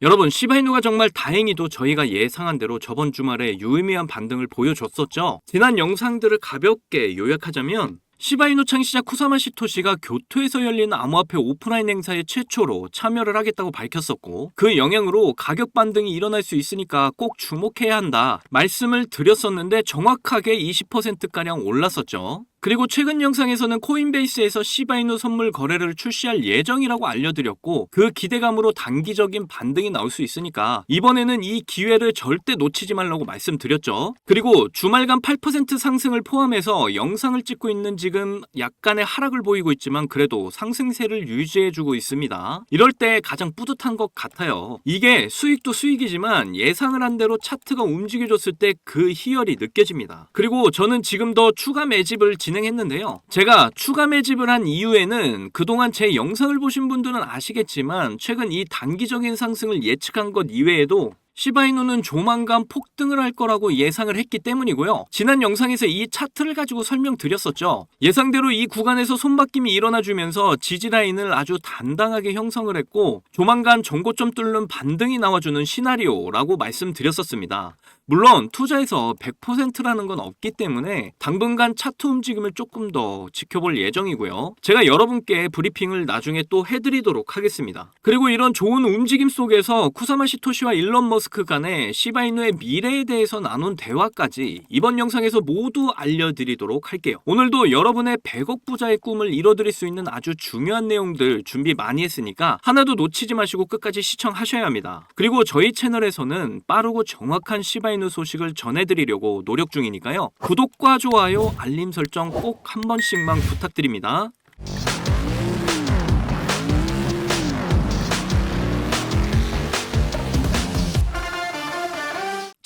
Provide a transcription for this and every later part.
여러분, 시바이누가 정말 다행히도 저희가 예상한 대로 저번 주말에 유의미한 반등을 보여줬었죠. 지난 영상들을 가볍게 요약하자면 시바이누 창시자 쿠사마 시토시가 교토에서 열린 암호화폐 오프라인 행사에 최초로 참여를 하겠다고 밝혔었고, 그 영향으로 가격 반등이 일어날 수 있으니까 꼭 주목해야 한다 말씀을 드렸었는데 정확하게 20%가량 올랐었죠. 그리고 최근 영상에서는 코인베이스에서 시바이누 선물 거래를 출시할 예정이라고 알려드렸고, 그 기대감으로 단기적인 반등이 나올 수 있으니까 이번에는 이 기회를 절대 놓치지 말라고 말씀드렸죠. 그리고 주말간 8% 상승을 포함해서 영상을 찍고 있는 지금 약간의 하락을 보이고 있지만 그래도 상승세를 유지해주고 있습니다. 이럴 때 가장 뿌듯한 것 같아요. 이게 수익도 수익이지만 예상을 한 대로 차트가 움직여줬을 때 그 희열이 느껴집니다. 그리고 저는 지금 더 추가 매집을 진행했는데요. 제가 추가 매집을 한 이유에는 그동안 제 영상을 보신 분들은 아시겠지만 최근 이 단기적인 상승을 예측한 것 이외에도 시바이누는 조만간 폭등을 할 거라고 예상을 했기 때문이고요. 지난 영상에서 이 차트를 가지고 설명드렸었죠. 예상대로 이 구간에서 손바뀜이 일어나주면서 지지라인을 아주 단단하게 형성을 했고 조만간 전고점 뚫는 반등이 나와주는 시나리오라고 말씀드렸었습니다. 물론 투자에서 100%라는 건 없기 때문에 당분간 차트 움직임을 조금 더 지켜볼 예정이고요. 제가 여러분께 브리핑을 나중에 또 해드리도록 하겠습니다. 그리고 이런 좋은 움직임 속에서 쿠사마 시토시와 일론 머스크 간의 시바이누의 미래에 대해서 나눈 대화까지 이번 영상에서 모두 알려드리도록 할게요. 오늘도 여러분의 100억 부자의 꿈을 이뤄드릴 수 있는 아주 중요한 내용들 준비 많이 했으니까 하나도 놓치지 마시고 끝까지 시청하셔야 합니다. 그리고 저희 채널에서는 빠르고 정확한 시바이누 소식을 전해드리려고 노력 중이니까요. 구독과 좋아요, 알림 설정 꼭 한 번씩만 부탁드립니다.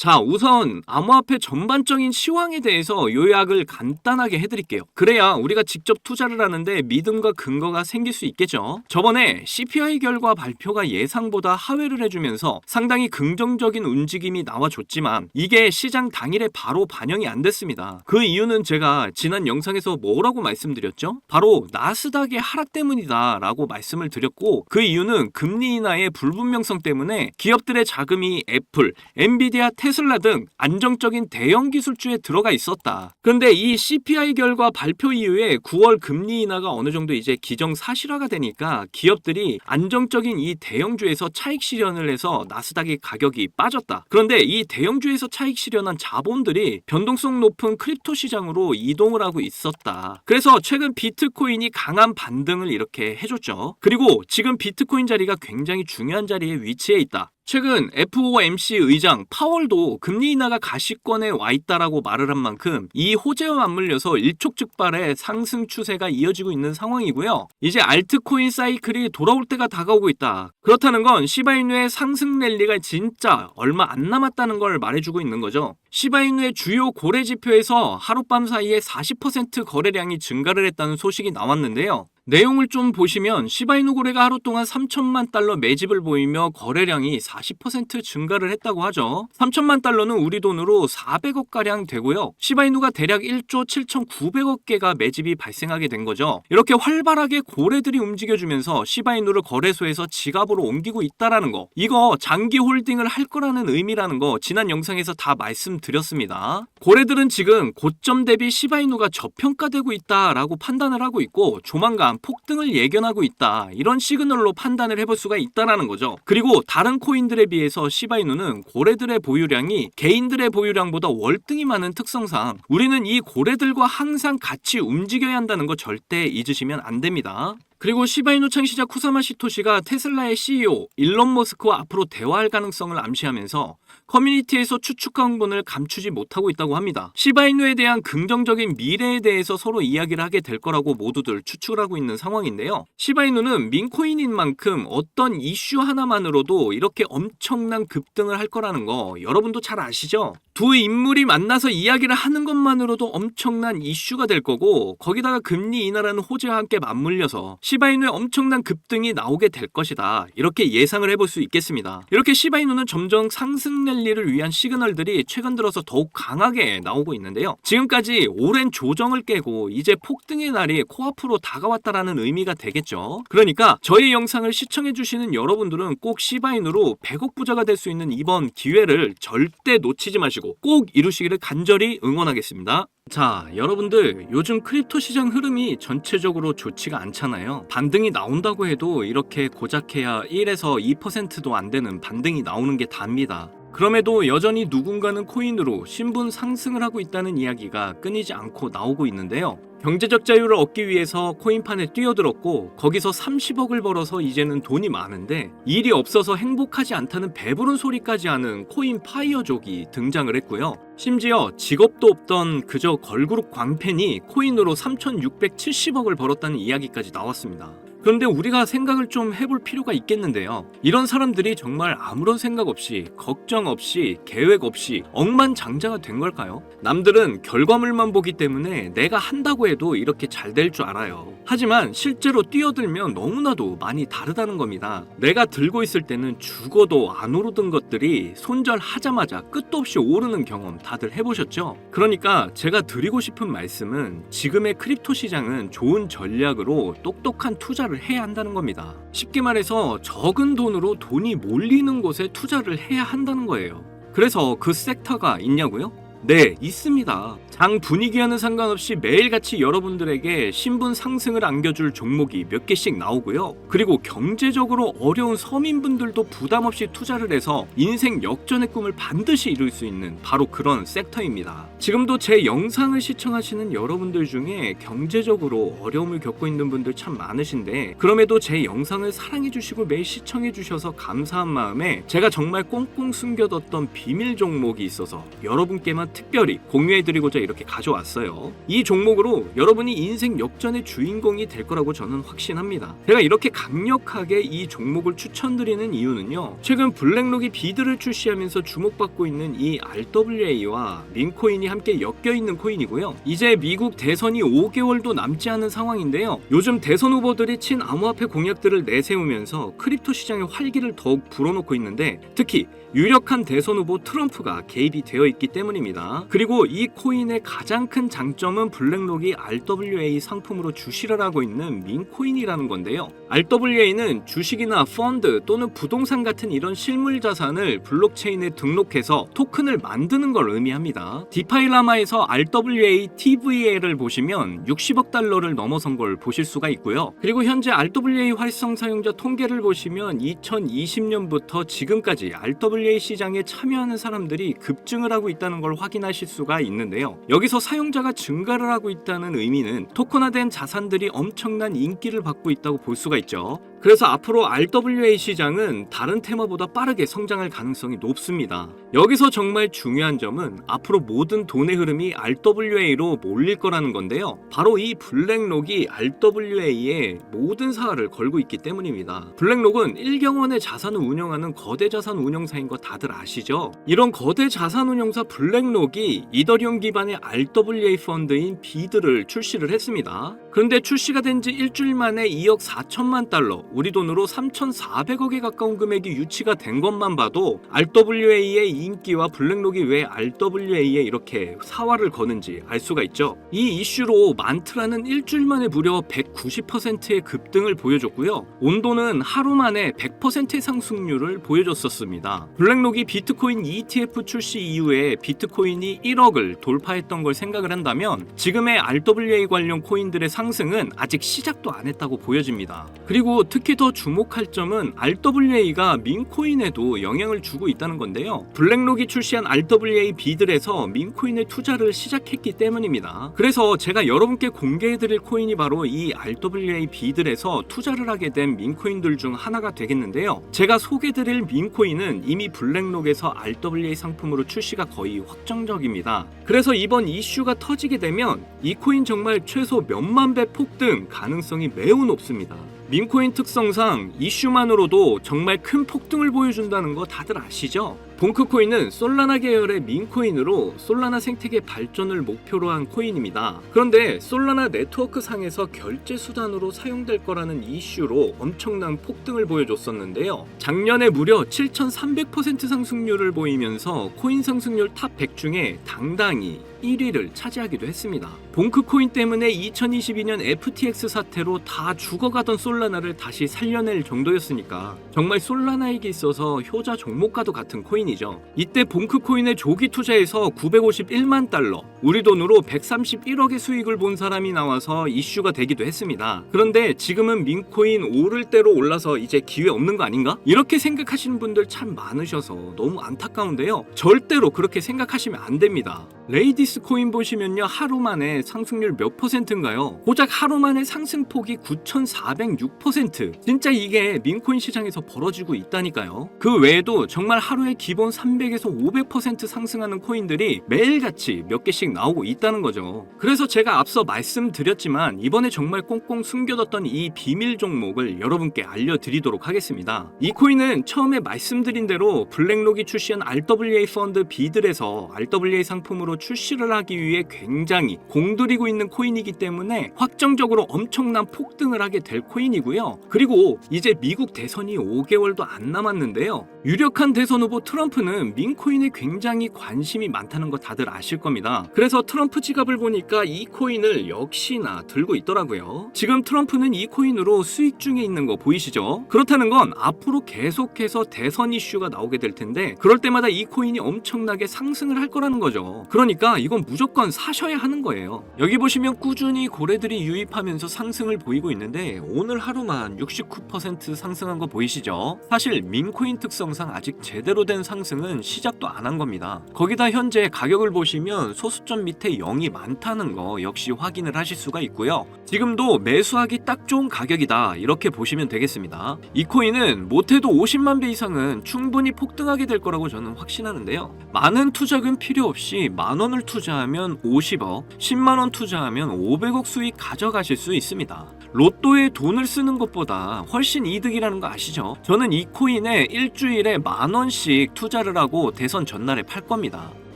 자, 우선 암호화폐 전반적인 시황에 대해서 요약을 간단하게 해드릴게요. 그래야 우리가 직접 투자를 하는데 믿음과 근거가 생길 수 있겠죠. 저번에 CPI 결과 발표가 예상보다 하회를 해주면서 상당히 긍정적인 움직임이 나와줬지만 이게 시장 당일에 바로 반영이 안 됐습니다. 그 이유는 제가 지난 영상에서 뭐라고 말씀드렸죠? 바로 나스닥의 하락 때문이다 라고 말씀을 드렸고, 그 이유는 금리 인하의 불분명성 때문에 기업들의 자금이 애플, 엔비디아, 테슬라 등 안정적인 대형 기술주에 들어가 있었다. 그런데 이 CPI 결과 발표 이후에 9월 금리 인하가 어느 정도 이제 기정사실화가 되니까 기업들이 안정적인 이 대형주에서 차익 실현을 해서 나스닥의 가격이 빠졌다. 그런데 이 대형주에서 차익 실현한 자본들이 변동성 높은 크립토 시장으로 이동을 하고 있었다. 그래서 최근 비트코인이 강한 반등을 이렇게 해줬죠. 그리고 지금 비트코인 자리가 굉장히 중요한 자리에 위치해 있다. 최근 FOMC 의장 파월도 금리 인하가 가시권에 와 있다라고 말을 한 만큼 이 호재와 맞물려서 일촉즉발의 상승 추세가 이어지고 있는 상황이고요. 이제 알트코인 사이클이 돌아올 때가 다가오고 있다. 그렇다는 건 시바이누의 상승 랠리가 진짜 얼마 안 남았다는 걸 말해주고 있는 거죠. 시바이누의 주요 거래 지표에서 하룻밤 사이에 40% 거래량이 증가를 했다는 소식이 나왔는데요. 내용을 좀 보시면 시바이누 거래가 하루 동안 3천만 달러 매집을 보이며 거래량이 40% 증가를 했다고 하죠. 3천만 달러는 우리 돈으로 400억가량 되고요. 시바이누가 대략 1조 7,900억 개가 매집이 발생하게 된 거죠. 이렇게 활발하게 고래들이 움직여주면서 시바이누를 거래소에서 지갑으로 옮기고 있다라는 거, 이거 장기 홀딩을 할 거라는 의미라는 거 지난 영상에서 다 말씀드렸습니다. 고래들은 지금 고점 대비 시바이누가 저평가되고 있다라고 판단을 하고 있고 조만간 폭등을 예견하고 있다, 이런 시그널로 판단을 해볼 수가 있다라는 거죠. 그리고 다른 코인들에 비해서 시바이누는 고래들의 보유량이 개인들의 보유량보다 월등히 많은 특성상 우리는 이 고래들과 항상 같이 움직여야 한다는 거 절대 잊으시면 안 됩니다. 그리고 시바이누 창시자 쿠사마 시토시가 테슬라의 CEO 일론 머스크와 앞으로 대화할 가능성을 암시하면서 커뮤니티에서 추측한 부분을 감추지 못하고 있다고 합니다. 시바이누에 대한 긍정적인 미래에 대해서 서로 이야기를 하게 될 거라고 모두들 추측을 하고 있는 상황인데요. 시바이누는 민코인인 만큼 어떤 이슈 하나만으로도 이렇게 엄청난 급등을 할 거라는 거 여러분도 잘 아시죠? 두 인물이 만나서 이야기를 하는 것만으로도 엄청난 이슈가 될 거고, 거기다가 금리 인하라는 호재와 함께 맞물려서 시바이누의 엄청난 급등이 나오게 될 것이다, 이렇게 예상을 해볼 수 있겠습니다. 이렇게 시바이누는 점점 상승 랠리를 위한 시그널들이 최근 들어서 더욱 강하게 나오고 있는데요. 지금까지 오랜 조정을 깨고 이제 폭등의 날이 코앞으로 다가왔다라는 의미가 되겠죠. 그러니까 저희 영상을 시청해주시는 여러분들은 꼭 시바이누로 100억 부자가 될 수 있는 이번 기회를 절대 놓치지 마시고 꼭 이루시기를 간절히 응원하겠습니다. 자, 여러분들, 요즘 크립토 시장 흐름이 전체적으로 좋지가 않잖아요. 반등이 나온다고 해도 이렇게 고작해야 1에서 2%도 안 되는 반등이 나오는 게 답니다. 그럼에도 여전히 누군가는 코인으로 신분 상승을 하고 있다는 이야기가 끊이지 않고 나오고 있는데요. 경제적 자유를 얻기 위해서 코인판에 뛰어들었고, 거기서 30억을 벌어서 이제는 돈이 많은데 일이 없어서 행복하지 않다는 배부른 소리까지 하는 코인 파이어족이 등장을 했고요. 심지어 직업도 없던 그저 걸그룹 광팬이 코인으로 3,670억을 벌었다는 이야기까지 나왔습니다. 그런데 우리가 생각을 좀 해볼 필요가 있겠는데요. 이런 사람들이 정말 아무런 생각 없이, 걱정 없이, 계획 없이 억만장자가 된 걸까요? 남들은 결과물만 보기 때문에 내가 한다고 해도 이렇게 잘 될 줄 알아요. 하지만 실제로 뛰어들면 너무나도 많이 다르다는 겁니다. 내가 들고 있을 때는 죽어도 안 오르던 것들이 손절하자마자 끝도 없이 오르는 경험 다들 해보셨죠? 그러니까 제가 드리고 싶은 말씀은, 지금의 크립토 시장은 좋은 전략으로 똑똑한 투자를 해야 한다는 겁니다. 쉽게 말해서 적은 돈으로 돈이 몰리는 곳에 투자를 해야 한다는 거예요. 그래서 그 섹터가 있냐고요? 네, 있습니다. 장 분위기와는 상관없이 매일같이 여러분들에게 신분 상승을 안겨줄 종목이 몇 개씩 나오고요. 그리고 경제적으로 어려운 서민분들도 부담 없이 투자를 해서 인생 역전의 꿈을 반드시 이룰 수 있는 바로 그런 섹터입니다. 지금도 제 영상을 시청하시는 여러분들 중에 경제적으로 어려움을 겪고 있는 분들 참 많으신데, 그럼에도 제 영상을 사랑해주시고 매일 시청해주셔서 감사한 마음에 제가 정말 꽁꽁 숨겨뒀던 비밀 종목이 있어서 여러분께만 특별히 공유해드리고자 이렇게 가져왔어요. 이 종목으로 여러분이 인생 역전의 주인공이 될 거라고 저는 확신합니다. 제가 이렇게 강력하게 이 종목을 추천드리는 이유는요, 최근 블랙록이 비드를 출시하면서 주목받고 있는 이 RWA와 민코인이 함께 엮여있는 코인이고요. 이제 미국 대선이 5개월도 남지 않은 상황인데요. 요즘 대선 후보들이 친암호화폐 공약들을 내세우면서 크립토 시장의 활기를 더욱 불어넣고 있는데, 특히 유력한 대선 후보 트럼프가 개입이 되어 있기 때문입니다. 그리고 이 코인의 가장 큰 장점은 블랙록이 RWA 상품으로 주시를 하고 있는 민코인이라는 건데요. RWA는 주식이나 펀드 또는 부동산 같은 이런 실물 자산을 블록체인에 등록해서 토큰을 만드는 걸 의미합니다. 디파이라마에서 RWA TVA를 보시면 60억 달러를 넘어선 걸 보실 수가 있고요. 그리고 현재 RWA 활성 사용자 통계를 보시면 2020년부터 지금까지 RWA 시장에 참여하는 사람들이 급증을 하고 있다는 걸 확인하실 수가 있는데요. 여기서 사용자가 증가를 하고 있다는 의미는 토큰화된 자산들이 엄청난 인기를 받고 있다고 볼 수가 있죠. 그래서 앞으로 RWA 시장은 다른 테마보다 빠르게 성장할 가능성이 높습니다. 여기서 정말 중요한 점은 앞으로 모든 돈의 흐름이 RWA로 몰릴 거라는 건데요. 바로 이 블랙록이 RWA에 모든 사활을 걸고 있기 때문입니다. 블랙록은 1경원의 자산을 운영하는 거대 자산 운용사인 거 다들 아시죠? 이런 거대 자산 운용사 블랙록이 이더리움 기반의 RWA 펀드인 비드를 출시를 했습니다. 그런데 출시가 된 지 일주일 만에 2억 4천만 달러, 우리 돈으로 3,400억에 가까운 금액이 유치가 된 것만 봐도 RWA의 인기와 블랙록이 왜 RWA에 이렇게 사활을 거는지 알 수가 있죠. 이 이슈로 만트라는 일주일 만에 무려 190%의 급등을 보여줬고요. 온도는 하루 만에 100%의 상승률을 보여줬었습니다. 블랙록이 비트코인 ETF 출시 이후에 비트코인이 1억을 돌파했던 걸 생각을 한다면 지금의 RWA 관련 코인들의 상승은 아직 시작도 안 했다고 보여집니다. 그리고 특히 더 주목할 점은 RWA가 민코인에도 영향을 주고 있다는 건데요. 블랙록이 출시한 RWA 비들에서 민코인의 투자를 시작했기 때문입니다. 그래서 제가 여러분께 공개해드릴 코인이 바로 이 RWA 비들에서 투자를 하게 된 민코인들 중 하나가 되겠는데요. 제가 소개해드릴 민코인은 이미 블랙록에서 RWA 상품으로 출시가 거의 확정적입니다. 그래서 이번 이슈가 터지게 되면 이 코인 정말 최소 몇만 배 폭등 가능성이 매우 높습니다. 민코인 특성상 이슈만으로도 정말 큰 폭등을 보여준다는 거 다들 아시죠? 봉크코인은 솔라나 계열의 민코인으로 솔라나 생태계 발전을 목표로 한 코인입니다. 그런데 솔라나 네트워크 상에서 결제 수단으로 사용될 거라는 이슈로 엄청난 폭등을 보여줬었는데요. 작년에 무려 7,300% 상승률을 보이면서 코인 상승률 탑 100 중에 당당히 1위를 차지하기도 했습니다. 봉크코인 때문에 2022년 FTX 사태로 다 죽어가던 솔라나를 다시 살려낼 정도였으니까 정말 솔라나에게 있어서 효자 종목과도 같은 코인이죠. 이때 봉크코인에 조기 투자해서 951만 달러, 우리 돈으로 131억의 수익을 본 사람이 나와서 이슈가 되기도 했습니다. 그런데 지금은 민코인 오를 대로 올라서 이제 기회 없는 거 아닌가? 이렇게 생각하시는 분들 참 많으셔서 너무 안타까운데요. 절대로 그렇게 생각하시면 안 됩니다. 레이디스 코인 보시면요, 하루 만에 상승률 몇 %인가요? 고작 하루 만에 상승폭이 9,406%. 진짜 이게 민코인 시장에서 벌어지고 있다니까요. 그 외에도 정말 하루에 기본 300에서 500% 상승하는 코인들이 매일같이 몇 개씩 나오고 있다는 거죠. 그래서 제가 앞서 말씀드렸지만 이번에 정말 꽁꽁 숨겨뒀던 이 비밀 종목을 여러분께 알려드리도록 하겠습니다. 이 코인은 처음에 말씀드린 대로 블랙록이 출시한 RWA 펀드 비들에서 RWA 상품으로 출시를 하기 위해 굉장히 공들이고 있는 코인이기 때문에 확정적으로 엄청난 폭등을 하게 될 코인이고요. 그리고 이제 미국 대선이 5개월도 안 남았는데요. 유력한 대선 후보 트럼프는 민코인에 굉장히 관심이 많다는 거 다들 아실 겁니다. 그래서 트럼프 지갑을 보니까 이 코인을 역시나 들고 있더라고요. 지금 트럼프는 이 코인으로 수익 중에 있는 거 보이시죠? 그렇다는 건 앞으로 계속해서 대선 이슈가 나오게 될 텐데 그럴 때마다 이 코인이 엄청나게 상승을 할 거라는 거죠. 그러니까 이건 무조건 사셔야 하는 거예요. 여기 보시면 꾸준히 고래들이 유입하면서 상승을 보이고 있는데 오늘 하루만 69% 상승한 거 보이시죠? 사실 민코인 특성상 아직 제대로 된 상승은 시작도 안 한 겁니다. 거기다 현재 가격을 보시면 소수점 밑에 0이 많다는 거 역시 확인을 하실 수가 있고요. 지금도 매수하기 딱 좋은 가격이다 이렇게 보시면 되겠습니다. 이 코인은 못해도 50만 배 이상은 충분히 폭등하게 될 거라고 저는 확신하는데요. 많은 투자금 필요 없이 만원을 투자하면 50억, 10만원 투자하면 500억 수익 가져가실 수 있습니다. 로또에 돈을 쓰는 것보다 훨씬 이득이라는 거 아시죠? 저는 이 코인에 일주일에 10,000원씩 투자를 하고 대선 전날에 팔 겁니다.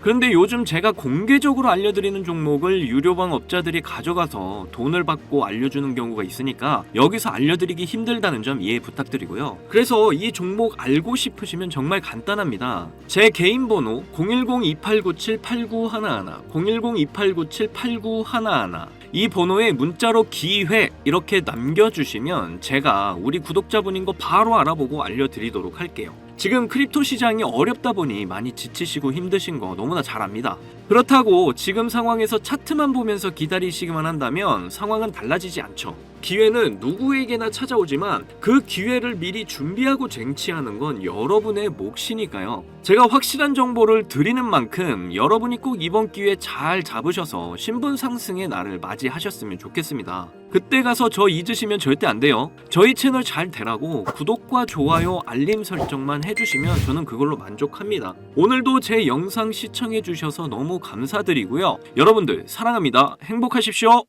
그런데 요즘 제가 공개적으로 알려드리는 종목을 유료방 업자들이 가져가서 돈을 받고 알려주는 경우가 있으니까 여기서 알려드리기 힘들다는 점 이해 부탁드리고요. 그래서 이 종목 알고 싶으시면 정말 간단합니다. 제 개인 번호 010-2897-8911, 010-2897-8911, 이 번호에 문자로 기회 이렇게 남겨주시면 제가 우리 구독자분인 거 바로 알아보고 알려드리도록 할게요. 지금 크립토 시장이 어렵다 보니 많이 지치시고 힘드신 거 너무나 잘 압니다. 그렇다고 지금 상황에서 차트만 보면서 기다리시기만 한다면 상황은 달라지지 않죠. 기회는 누구에게나 찾아오지만 그 기회를 미리 준비하고 쟁취하는 건 여러분의 몫이니까요. 제가 확실한 정보를 드리는 만큼 여러분이 꼭 이번 기회 잘 잡으셔서 신분 상승의 날을 맞이하셨으면 좋겠습니다. 그때 가서 저 잊으시면 절대 안 돼요. 저희 채널 잘 되라고 구독과 좋아요, 알림 설정만 해주시면 저는 그걸로 만족합니다. 오늘도 제 영상 시청해주셔서 너무 감사드리고요. 여러분들 사랑합니다. 행복하십시오.